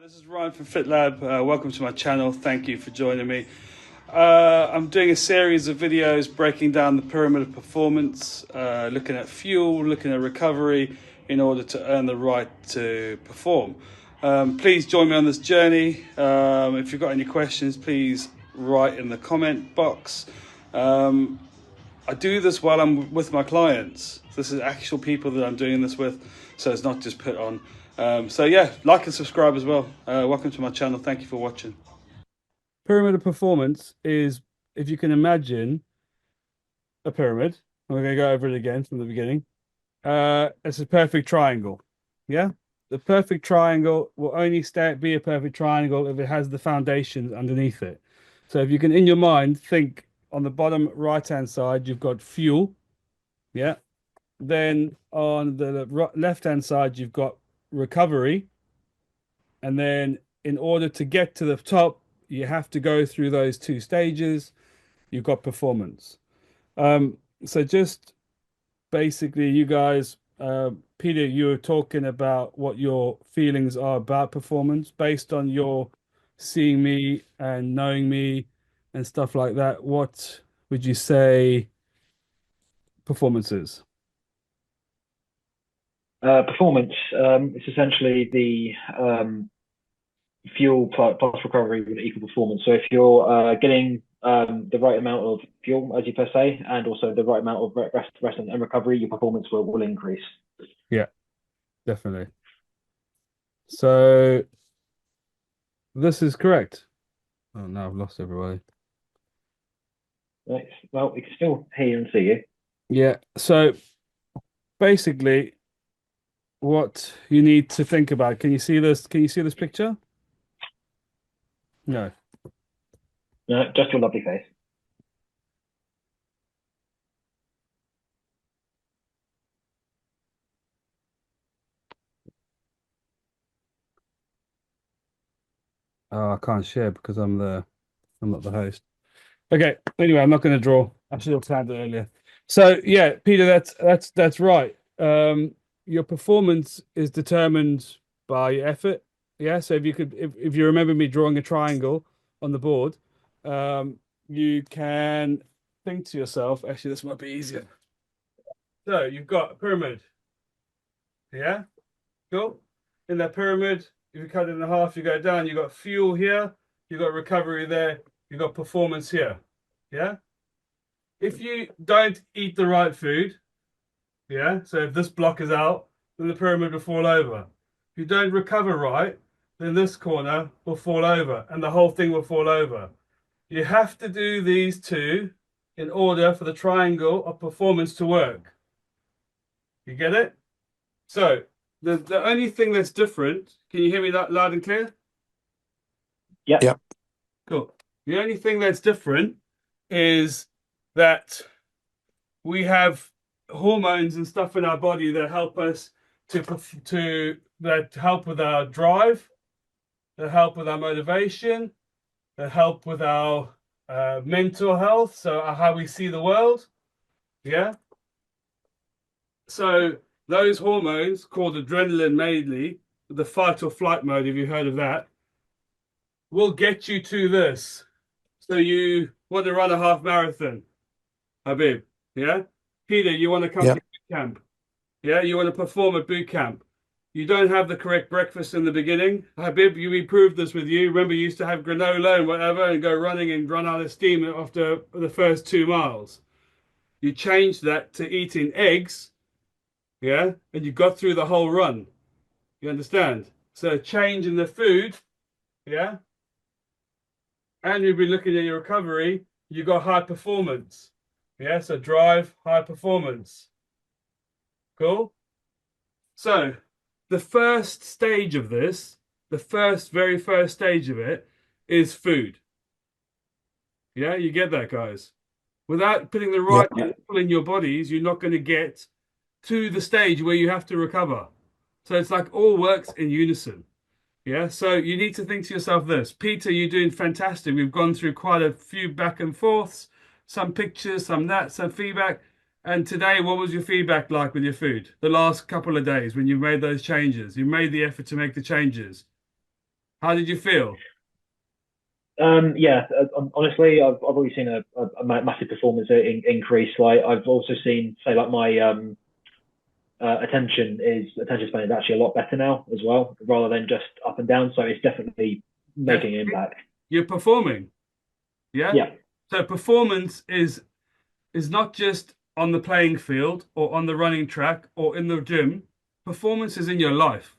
This is Ryan from Fiitlab. Welcome to my channel. Thank you for joining me. I'm doing a series of videos breaking down the pyramid of performance, looking at fuel, looking at recovery in order to earn the right to perform. Please join me on this journey. If you've got any questions, please write in the comment box. I do this while I'm with my clients. This is actual people that I'm doing this with, so it's not just put on. So yeah, like and subscribe as well. Welcome to my channel. Thank you for watching. Pyramid of performance is, if you can imagine a pyramid, I'm going to go over it again from the beginning. It's a perfect triangle. Yeah, the perfect triangle will only be a perfect triangle if it has the foundations underneath it. So if you can, in your mind, think on the bottom right hand side, you've got fuel. Yeah. Then on the left hand side, you've got recovery. And then in order to get to the top, you have to go through those two stages. You've got performance. So just basically, you guys, Peter, you were talking about what your feelings are about performance based on your seeing me and knowing me and stuff like that. What would you say performance is? Performance, it's essentially the fuel plus recovery would equal performance. So if you're getting the right amount of fuel, as you per se, and also the right amount of rest and recovery, your performance will increase. Yeah, definitely. So this is correct. Oh, no, I've lost everybody. Right. Well, we can still hear and see you. Yeah, so basically what you need to think about, can you see this? Can you see this picture? No. No, just your lovely face. Oh, I can't share because I'm not the host. Okay. Anyway, I'm not going to draw. I should have planned it earlier. So yeah, Peter, that's right. Your performance is determined by your effort. Yeah. So if you remember me drawing a triangle on the board, you can think to yourself, actually, this might be easier. So you've got a pyramid. Yeah. Cool. In that pyramid, if you cut it in half, you go down, you got fuel here, you got recovery there, you got performance here. Yeah. If you don't eat the right food, yeah, so if this block is out, then the pyramid will fall over. If you don't recover right, then this corner will fall over and the whole thing will fall over. You have to do these two in order for the triangle of performance to work. You get it? So the only thing that's different, can you hear me that loud and clear? Yeah. Yep. Cool. The only thing that's different is that we have hormones and stuff in our body that help us that help with our drive, that help with our motivation, that help with our mental health, so how we see the world. Yeah. So those hormones called adrenaline mainly, the fight or flight mode, if you heard of that, will get you to this. So you want to run a half marathon, Habib. Yeah. Peter, you want to come to Yep. boot camp. Yeah. You want to perform at boot camp. You don't have the correct breakfast in the beginning. Habib, we proved this with you. Remember, you used to have granola and whatever and go running and run out of steam after the first 2 miles. You changed that to eating eggs. Yeah. And you got through the whole run. You understand? So change in the food. Yeah. And you've been looking at your recovery, you got high performance. Yeah, so drive, high performance. Cool. So the first stage of this, very first stage of it is food. Yeah, you get that, guys. Without putting the right Yep. people in your bodies, you're not going to get to the stage where you have to recover. So it's like all works in unison. Yeah, so you need to think to yourself this. Peter, you're doing fantastic. We've gone through quite a few back and forths, some pictures, some that, some feedback. And today, what was your feedback like with your food? The last couple of days when you made those changes, you made the effort to make the changes. How did you feel? Yeah, honestly, I've already seen a massive performance increase. Like I've also seen, say, like my attention span is actually a lot better now as well, rather than just up and down. So it's definitely making an Definitely. impact. You're performing. Yeah. Yeah, So performance is not just on the playing field or on the running track or in the gym. Performance is in your life.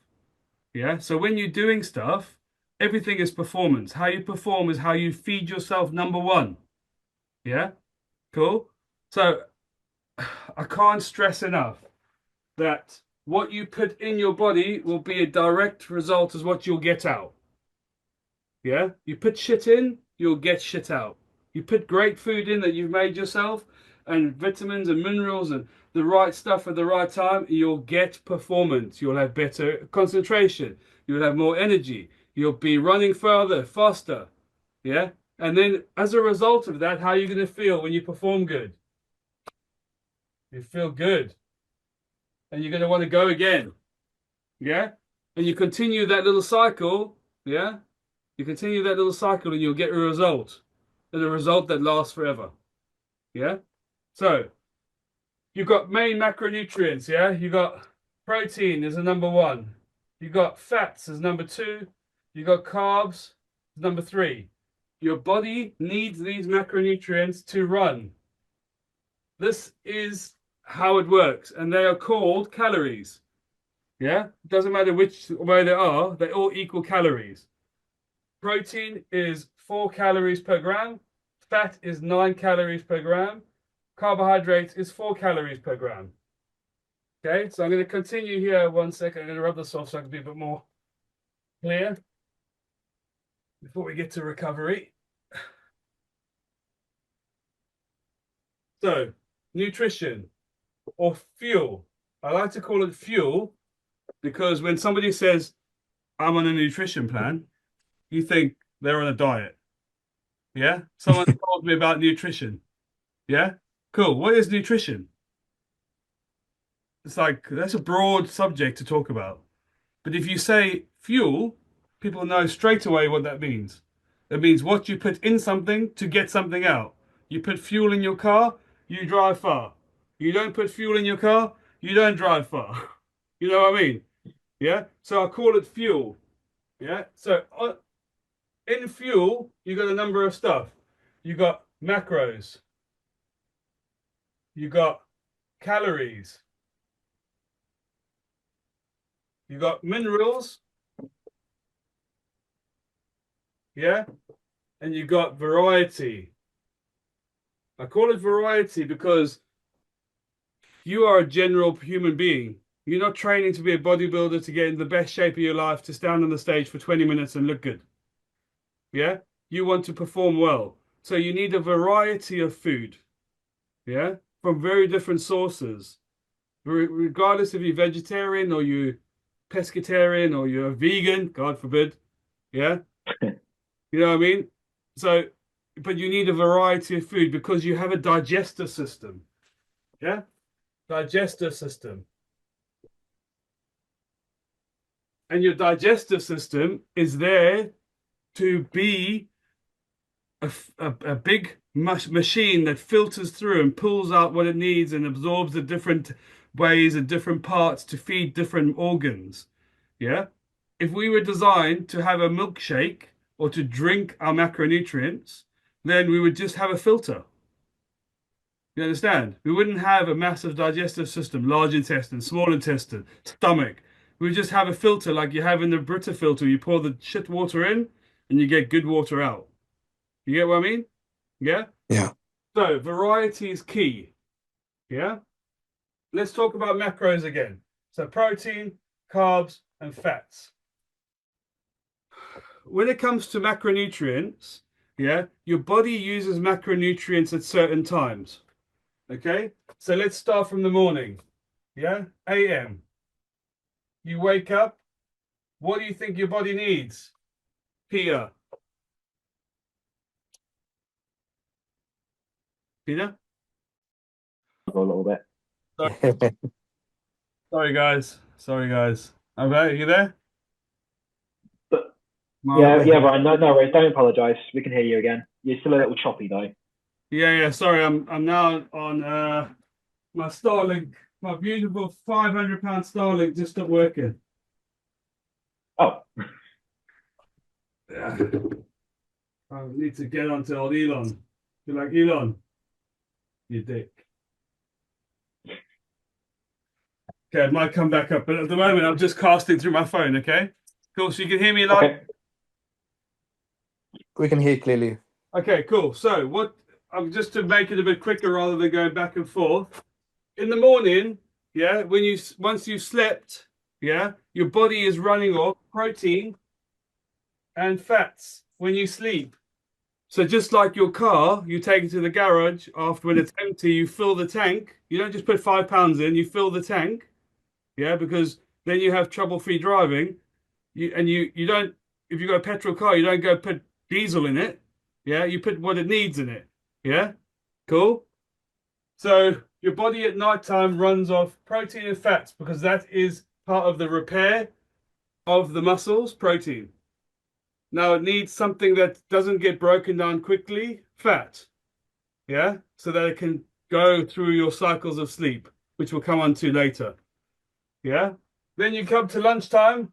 Yeah. So when you're doing stuff, everything is performance. How you perform is how you feed yourself, number one. Yeah. Cool. So I can't stress enough that what you put in your body will be a direct result as what you'll get out. Yeah? You put shit in, you'll get shit out. You put great food in that you've made yourself, and vitamins and minerals and the right stuff at the right time, you'll get performance. You'll have better concentration. You'll have more energy. You'll be running further, faster. Yeah? And then as a result of that, how are you going to feel when you perform good? You feel good. And you're going to want to go again. Yeah? And you continue that little cycle. Yeah? You continue that little cycle and you'll get a result. And a result that lasts forever. Yeah? So you've got main macronutrients, yeah? You've got protein as a number one. You've got fats as number two. You've got carbs as number three. Your body needs these macronutrients to run. This is how it works, and they are called calories. Yeah? It doesn't matter which way they all equal calories. Protein is 4 calories per gram. Fat is 9 calories per gram. Carbohydrates is 4 calories per gram. Okay, so I'm going to continue here 1 second. I'm going to rub this off so I can be a bit more clear before we get to recovery. So, nutrition or fuel. I like to call it fuel because when somebody says, I'm on a nutrition plan, you think they're on a diet. Yeah? Someone told me about nutrition. Yeah? Cool. What is nutrition? It's like that's a broad subject to talk about. But if you say fuel, people know straight away what that means. It means what you put in something to get something out. You put fuel in your car, you drive far. You don't put fuel in your car, you don't drive far. You know what I mean? Yeah? So I call it fuel. Yeah? So in fuel, you got a number of stuff. You got macros, you got calories, you got minerals, yeah, and you got variety. I call it variety because you are a general human being. You're not training to be a bodybuilder to get in the best shape of your life to stand on the stage for 20 minutes and look good. Yeah? You want to perform well. So you need a variety of food. Yeah? From very different sources. Regardless if you're vegetarian or you're pescatarian or you're a vegan, God forbid. Yeah? You know what I mean? So, but you need a variety of food because you have a digestive system. Yeah? Digestive system. And your digestive system is there to be a big machine that filters through and pulls out what it needs and absorbs the different ways and different parts to feed different organs. Yeah? If we were designed to have a milkshake or to drink our macronutrients, then we would just have a filter. You understand? We wouldn't have a massive digestive system, large intestine, small intestine, stomach. We would just have a filter like you have in the Brita filter. You pour the shit water in and you get good water out. You get what I mean? Yeah? Yeah. So variety is key. Yeah? Let's talk about macros again. So protein, carbs, and fats. When it comes to macronutrients, yeah, your body uses macronutrients at certain times. Okay? So let's start from the morning. Yeah? AM. You wake up. What do you think your body needs? Peter. Peter? a little bit. Sorry, guys. Sorry, guys. Okay, you there? But Yeah, yeah, Ryan. No, no worries. Don't apologise. We can hear you again. You're still a little choppy though. Yeah. Sorry, I'm now on my Starlink, my beautiful £500 Starlink just stopped working. Oh, Yeah. I need to get onto old Elon. You like Elon? You dick. Okay, it might come back up, but at the moment I'm just casting through my phone. Okay, cool. So you can hear me loud. okay. We can hear clearly. Okay, cool. So what? Just to make it a bit quicker rather than going back and forth. In the morning, yeah, once you've slept, yeah, your body is running off protein and fats when you sleep. So just like your car, you take it to the garage after when it's empty, you fill the tank. You don't just put £5 in, you fill the tank, yeah, because then you have trouble-free driving. You don't, if you've got a petrol car, you don't go put diesel in it. Yeah, you put what it needs in it. Yeah, cool. So your body at night time runs off protein and fats because that is part of the repair of the muscles, protein. Now it needs something that doesn't get broken down quickly, fat. Yeah, so that it can go through your cycles of sleep, which we'll come on to later. Yeah, then you come to lunchtime.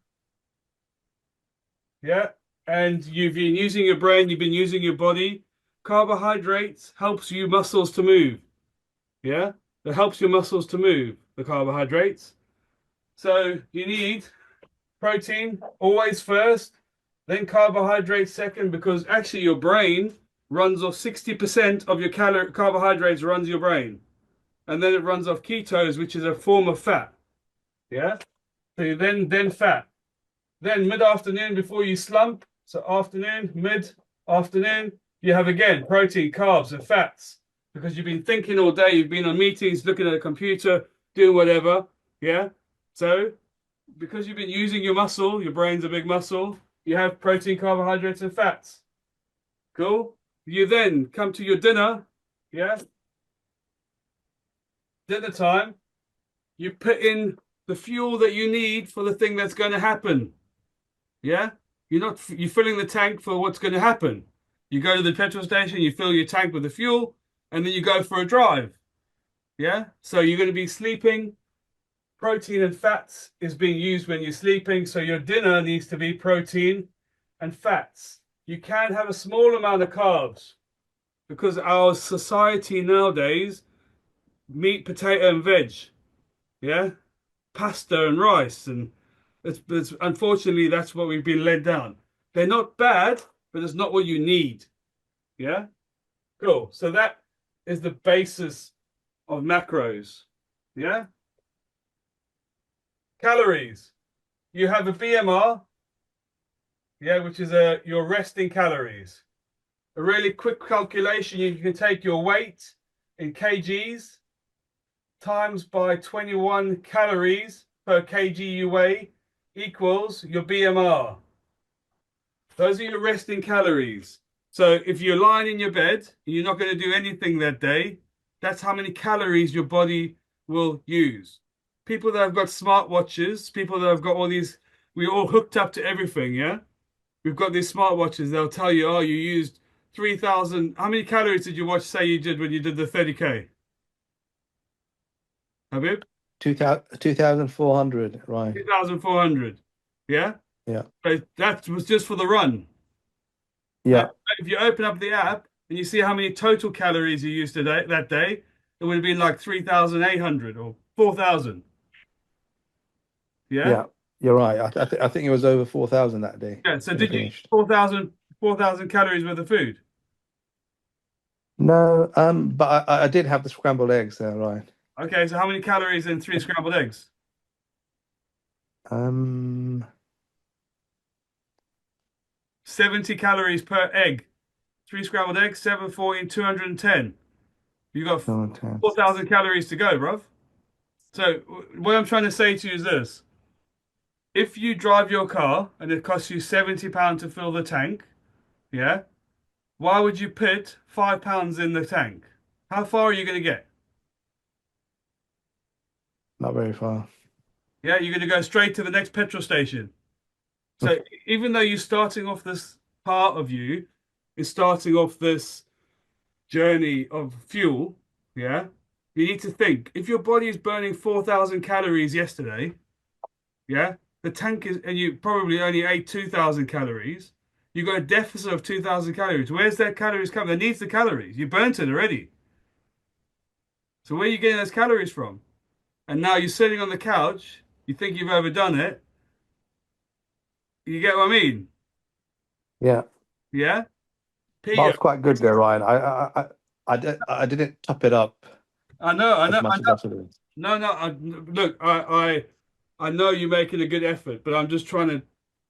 Yeah, and you've been using your brain, you've been using your body. Carbohydrates helps you muscles to move. Yeah, it helps your muscles to move, the carbohydrates. So you need protein always first, then carbohydrates second, because actually your brain runs off 60% of your carbohydrates runs your brain. And then it runs off ketones, which is a form of fat. Yeah. So then fat. Then mid-afternoon before you slump, so afternoon, mid-afternoon, you have again protein, carbs, and fats. Because you've been thinking all day, you've been on meetings, looking at a computer, doing whatever. Yeah. So because you've been using your muscle, your brain's a big muscle, you have protein, carbohydrates, and fats. Cool. You then come to your dinner. Yeah. Dinner time. You put in the fuel that you need for the thing that's going to happen. Yeah. You're filling the tank for what's going to happen. You go to the petrol station, you fill your tank with the fuel, and then you go for a drive. Yeah. So you're going to be sleeping. Protein and fats is being used when you're sleeping. So your dinner needs to be protein and fats. You can have a small amount of carbs because our society nowadays, meat, potato, and veg. Yeah. Pasta and rice. And it's unfortunately, that's what we've been led down. They're not bad, but it's not what you need. Yeah. Cool. So that is the basis of macros. Yeah. Calories. You have a BMR, yeah, which is your resting calories. A really quick calculation, you can take your weight in kgs times by 21 calories per kg you weigh equals your BMR. Those are your resting calories. So if you're lying in your bed and you're not going to do anything that day, that's how many calories your body will use. People that have got smartwatches, people that have got all these, we're all hooked up to everything, yeah? We've got these smartwatches, they'll tell you, oh, you used 3,000. How many calories did you watch say you did when you did the 30K? Habib? 2,400, right? 2,400. Yeah? Yeah. But that was just for the run. Yeah. If you open up the app and you see how many total calories you used today, that day, it would have been like 3,800 or 4,000. Yeah? Yeah. You're right. I think it was over 4,000 that day. Yeah. So when did it you eat finished. 4,000 calories worth of food? No, but I did have the scrambled eggs there, right? Okay, so how many calories in 3 scrambled eggs? Um, 70 calories per egg. 3 scrambled eggs, 7, 14, 210. You got 4,000 calories to go, bruv. So what I'm trying to say to you is this. If you drive your car and it costs you £70 to fill the tank, yeah, why would you put £5 in the tank? How far are you going to get? Not very far. Yeah, you're going to go straight to the next petrol station. So even though you're starting off this part of you is starting off this journey of fuel, yeah, you need to think if your body is burning 4,000 calories yesterday, yeah, the tank is, and you probably only ate 2,000 calories, you got a deficit of 2,000 calories. Where's that calories coming? That needs the calories. You burnt it already. So where are you getting those calories from? And now you're sitting on the couch, you think you've overdone it. You get what I mean? Yeah, Yeah? but I Peter, was quite good there, Ryan. I didn't top it up I know, I as know, I much as know. I should have. No, no. Look, I know you're making a good effort, but I'm just trying to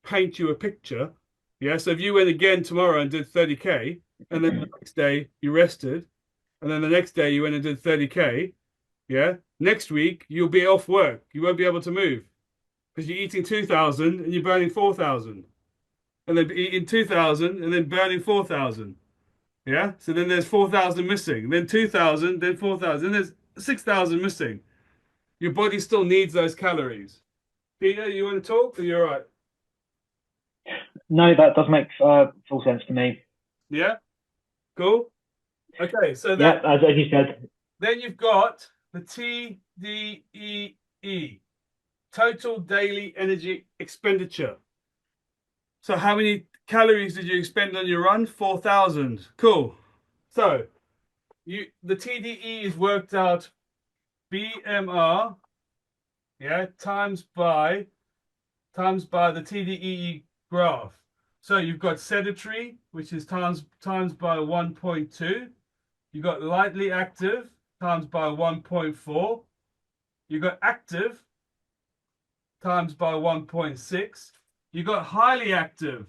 paint you a picture. Yeah. So if you went again tomorrow and did 30K, and then the next day you rested, and then the next day you went and did 30K, yeah. Next week you'll be off work. You won't be able to move because you're eating 2,000 and you're burning 4,000, and then eating 2,000 and then burning 4,000. Yeah. So then there's 4,000 missing. Then 2,000. Then 4,000. Then there's 6,000 missing. Your body still needs those calories. Peter, you want to talk? Or you're right. No, that does make full sense to me. Yeah, cool. Okay, so Yeah, as you said. then you've got the TDEE, total daily energy expenditure. So how many calories did you expend on your run? 4,000. Cool. So the TDE is worked out BMR, yeah, times by the TDEE graph. So you've got sedentary, which is times by 1.2. You've got lightly active times by 1.4. You've got active times by 1.6. You've got highly active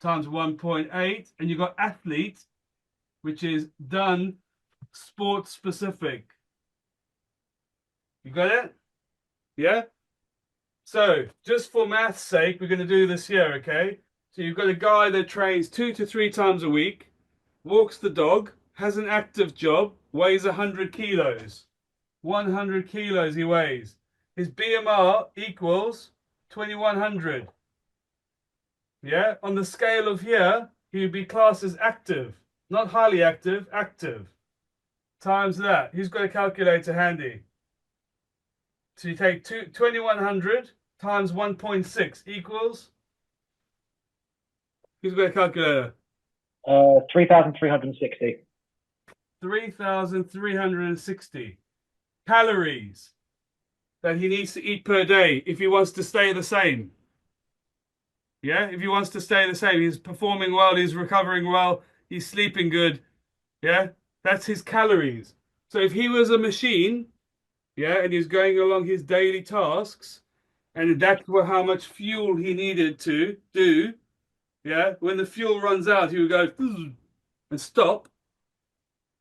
times 1.8. And you've got athlete, which is done sport specific. You got it? Yeah? So, just for math's sake, we're going to do this here, okay? So you've got a guy that trains 2 to 3 times a week, walks the dog, has an active job, weighs 100 kilos. 100 kilos he weighs. His BMR equals 2100. Yeah? On the scale of here, he would be classed as active. Not highly active, active. Times that. Who's got a calculator handy? So you take 2100 times 1.6 equals. Who's got a calculator? 3,360. 3,360 calories that he needs to eat per day if he wants to stay the same. Yeah, if he wants to stay the same, he's performing well, he's recovering well, he's sleeping good. Yeah, that's his calories. So if he was a machine, yeah, and he's going along his daily tasks, and that's how much fuel he needed to do. Yeah, when the fuel runs out, he would go and stop.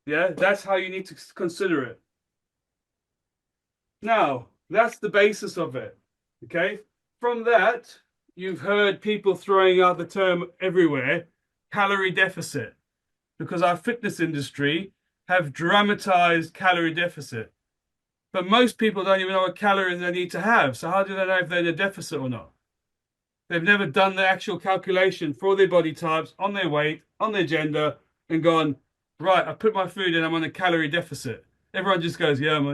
Yeah, that's how you need to consider it. Now, that's the basis of it. Okay, from that, you've heard people throwing out the term everywhere, calorie deficit, because our fitness industry have dramatized calorie deficit. But most people don't even know what calories they need to have. So how do they know if they're in a deficit or not? They've never done the actual calculation for their body types, on their weight, on their gender, and gone, right, I put my food in, I'm on a calorie deficit. Everyone just goes, yeah, I'm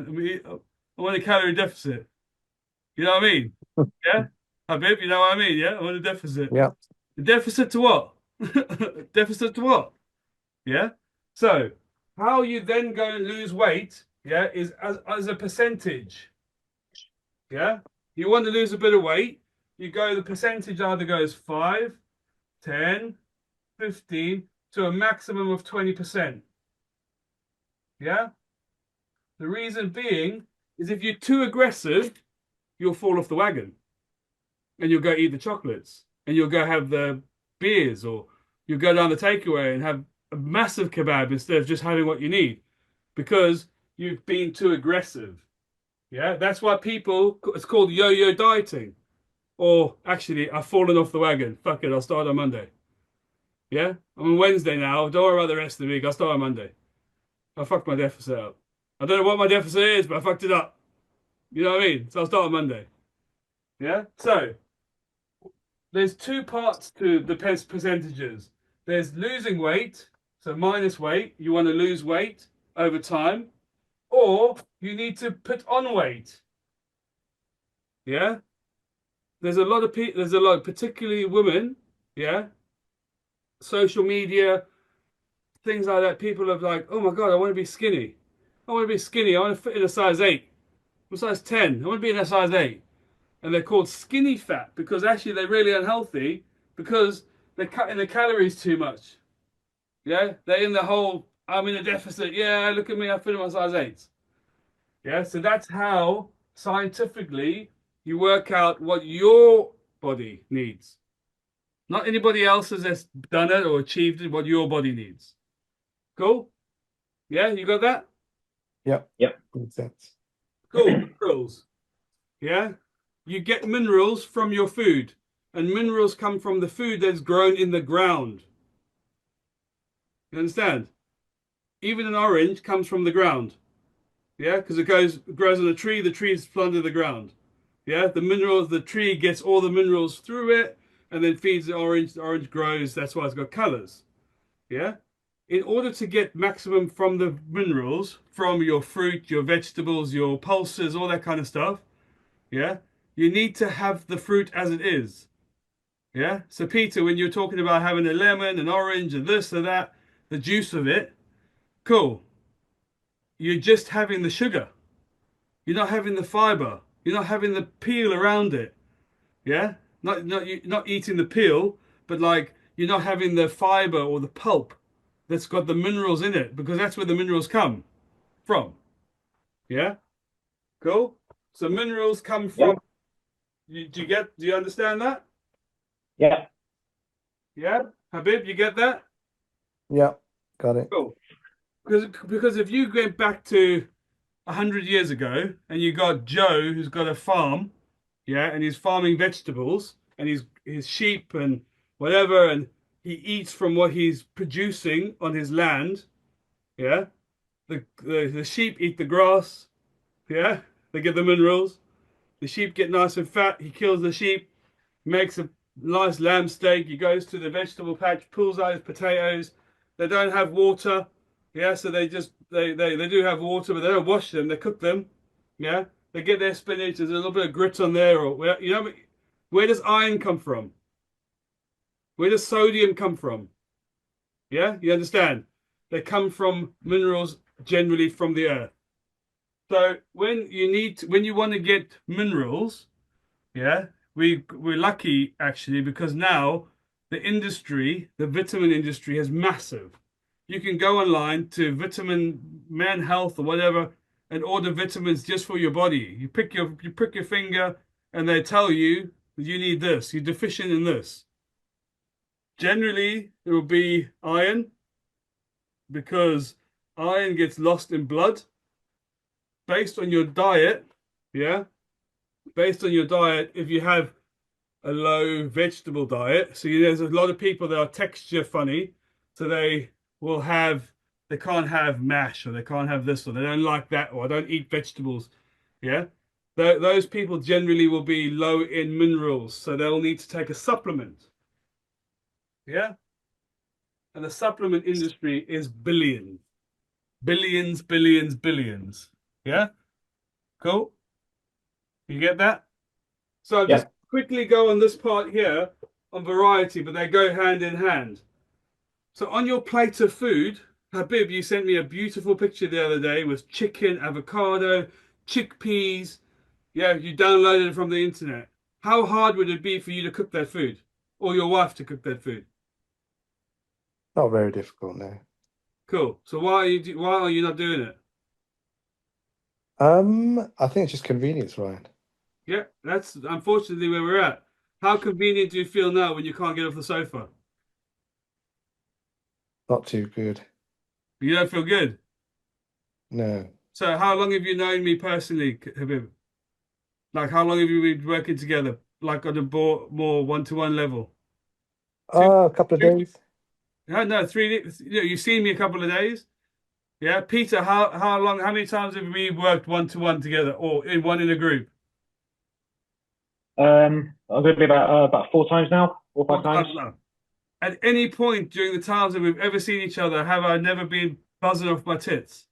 on a calorie deficit. You know what I mean? Yeah? Habib, you know what I mean? Yeah? I'm on a deficit. Yeah. The deficit to what? Deficit to what? Yeah? So, how you then go and lose weight, yeah, is as a percentage. Yeah? You want to lose a bit of weight, you go, the percentage either goes 5, 10, 15 to a maximum of 20%. Yeah? The reason being is if you're too aggressive, you'll fall off the wagon and you'll go eat the chocolates and you'll go have the beers, or you'll go down the takeaway and have a massive kebab instead of just having what you need because you've been too aggressive. Yeah, that's why it's called yo-yo dieting. Or actually, I've fallen off the wagon. Fuck it, I'll start on Monday. Yeah, I'm on Wednesday now. Don't worry about the rest of the week. I'll start on Monday. I fucked my deficit up. I don't know what my deficit is, but I fucked it up. You know what I mean? So I'll start on Monday. Yeah. So there's two parts to the percentages. There's losing weight, so minus weight. You want to lose weight over time, or you need to put on weight. Yeah. There's a lot of people. There's a lot, particularly women. Yeah. Social media, things like that. People are like, oh my god, I want to be skinny. I want to be skinny. I want to fit in a size 8. I'm size 10. I want to be in a size 8. And they're called skinny fat because actually they're really unhealthy because they're cutting the calories too much. Yeah, they're in the whole I'm in a deficit. Yeah, look at me, I fit in my size 8. Yeah, so that's how scientifically you work out what your body needs. Not anybody else has done it or achieved it, what your body needs. Cool? Yeah, you got that? Yep. Yep. Makes sense. Cool. Minerals. Yeah? You get minerals from your food, and minerals come from the food that's grown in the ground. You understand? Even an orange comes from the ground. Yeah, because it grows on a tree, the tree is planted in the ground. Yeah, the minerals, the tree gets all the minerals through it and then feeds the orange grows, that's why it's got colors. Yeah? In order to get maximum from the minerals, from your fruit, your vegetables, your pulses, all that kind of stuff, yeah, you need to have the fruit as it is. Yeah. So Peter, when you're talking about having a lemon, an orange, and this and that, the juice of it, cool. You're just having the sugar. You're not having the fiber. You're not having the peel around it. Yeah. Not eating the peel, but like you're not having the fiber or the pulp that's got the minerals in it because that's where the minerals come from. Yeah. Cool. So minerals come from. Yeah. Do you understand that? Yeah. Yeah. Habib, you get that? Yep. Got it. Cool. Because if you went back to 100 years ago and you got Joe who's got a farm, yeah, and he's farming vegetables and his sheep and whatever, and he eats from what he's producing on his land, yeah. The sheep eat the grass, yeah. They get the minerals. The sheep get nice and fat. He kills the sheep, makes a nice lamb steak. He goes to the vegetable patch, pulls out his potatoes. They don't have water. Yeah, so they do have water, but they don't wash them. They cook them. Yeah, they get their spinach. There's a little bit of grit on there, or you know, where does iron come from? Where does sodium come from? Yeah, you understand? They come from minerals generally from the earth. So when you want to get minerals, yeah, we're lucky actually because now the industry, the vitamin industry, is massive. You can go online to Vitamin Man Health or whatever and order vitamins just for your body. You prick your finger and they tell you that you need this. You're deficient in this. Generally, it will be iron because iron gets lost in blood. Based on your diet, yeah. Based on your diet, if you have a low vegetable diet. So there's a lot of people that are texture funny, so they can't have mash or they can't have this or they don't like that or I don't eat vegetables. Yeah, those people generally will be low in minerals, so they'll need to take a supplement. Yeah, and the supplement industry is billions, billions, billions, billions. Yeah, cool. You get that? So I'll just quickly go on this part here on variety, but they go hand in hand. So on your plate of food, Habib, you sent me a beautiful picture the other day with chicken, avocado, chickpeas. Yeah, you downloaded it from the internet. How hard would it be for you to cook that food? Or your wife to cook that food? Not very difficult, no. Cool. So why are you not doing it? I think it's just convenience, Ryan. Yeah, that's unfortunately where we're at. How convenient do you feel now when you can't get off the sofa? Not too good. You don't feel good? No. So how long have you known me personally, Habib? Like how long have you been working together? Like on a more one-to-one level? A couple of days. No, 3 days. You've seen me a couple of days. Yeah, Peter, how many times have we worked one-to-one together or in a group? I'm going to be about 4 times now, 4 or 5 times. Now. At any point during the times that we've ever seen each other, have I never been buzzing off my tits?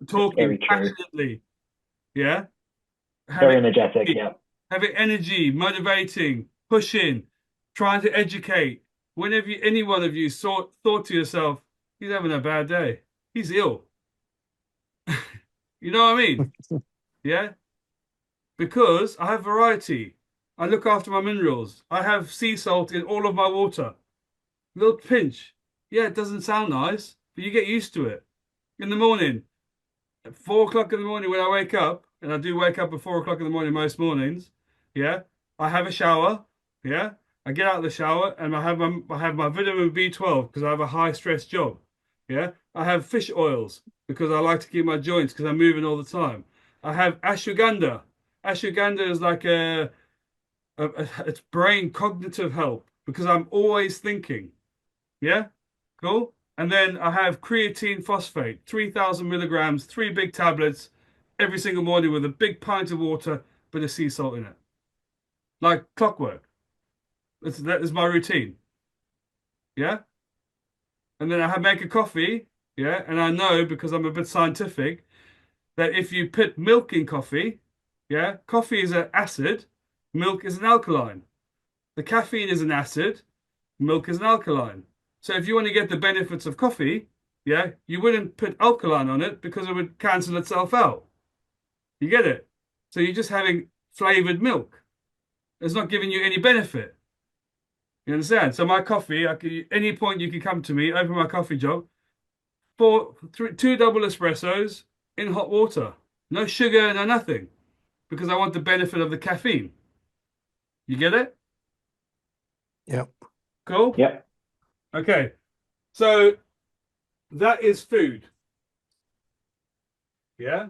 Talking Very true. passionately, yeah? Very Having energetic. Yeah. having energy, motivating, pushing, trying to educate. Whenever any one of you thought to yourself, he's having a bad day, he's ill. You know what I mean? Yeah? Because I have variety. I look after my minerals. I have sea salt in all of my water. Little pinch. Yeah, it doesn't sound nice, but you get used to it. In the morning, at 4 o'clock in the morning when I wake up, and I do wake up at 4 o'clock in the morning most mornings, yeah, I have a shower, yeah, I get out of the shower and I have my vitamin B12 because I have a high stress job, yeah, I have fish oils because I like to keep my joints because I'm moving all the time. I have ashwagandha. Ashwagandha is like it's brain cognitive help because I'm always thinking, yeah, cool. And then I have creatine phosphate, 3,000 milligrams, 3 big tablets every single morning with a big pint of water, but a sea salt in it. Like clockwork. That is my routine. Yeah. And then make a coffee. Yeah. And I know because I'm a bit scientific that if you put milk in coffee, yeah, coffee is an acid, milk is an alkaline. The caffeine is an acid, milk is an alkaline. So if you want to get the benefits of coffee, yeah, you wouldn't put alkaline on it because it would cancel itself out. You get it? So you're just having flavored milk. It's not giving you any benefit. You understand? So my coffee, any point you can come to me, open my coffee job, two double espressos in hot water. No sugar, no nothing. Because I want the benefit of the caffeine. You get it? Yep. Cool? Yep. Okay. So that is food. Yeah?